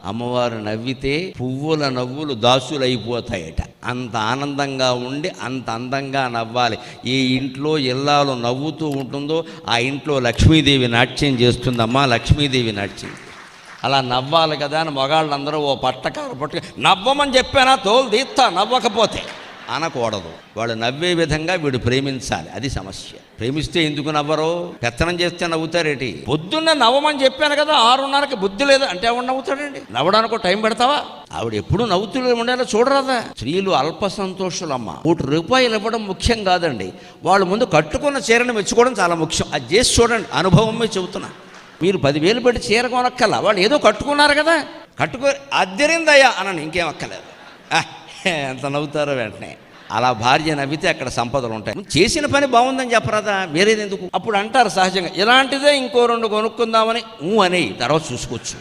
అమ్మవారు నవ్వితే పువ్వుల నవ్వులు దాసులైపోతాయట. అంత ఆనందంగా ఉండి అంత అందంగా నవ్వాలి. ఏ ఇంట్లో ఇల్లాలు నవ్వుతూ ఉంటుందో ఆ ఇంట్లో లక్ష్మీదేవి నాట్యం చేస్తుందమ్మా. లక్ష్మీదేవి నాట్యం అలా నవ్వాలి కదా అని మగాళ్ళందరూ ఓ పట్టకారు పట్టుకు నవ్వమని చెప్పానా తోలు తీస్తా నవ్వకపోతే అనకూడదు. వాళ్ళు నవ్వే విధంగా వీడు ప్రేమించాలి. అది సమస్య. ప్రేమిస్తే ఎందుకు నవ్వరు? పెత్తనం చేస్తే నవ్వుతారేటి? పొద్దున్న నవ్వమని చెప్పాను కదా 6:30కి బుద్ధి లేదు అంటే ఎవడు నవ్వుతాడండి? నవ్వడానికి టైం పెడతావా? ఆవిడ ఎప్పుడు నవ్వుతూ ఉండేలా చూడరాదా? స్త్రీలు అల్ప సంతోషులమ్మ. ₹1 ఇవ్వడం ముఖ్యం కాదండి. వాళ్ళు ముందు కట్టుకున్న చీరను మెచ్చుకోవడం చాలా ముఖ్యం. అది చేసి చూడండి. అనుభవమే చెబుతున్నా. మీరు 10,000 పెట్టి చీర కొనక్కల, వాళ్ళు ఏదో కట్టుకున్నారు కదా, కట్టుకో అద్దరిందయ్యా అనని ఇంకేం అక్కలేదు. ఎంత నవ్వుతారో వెంటనే. అలా భార్య నవ్వితే అక్కడ సంపదలు ఉంటాయి. చేసిన పని బాగుందని చెప్పరాదా? వేరేది ఎందుకు? అప్పుడు అంటారు సహజంగా, ఇలాంటిదే ఇంకో 2 కొనుక్కుందామని అనే తర్వాత చూసుకోవచ్చు.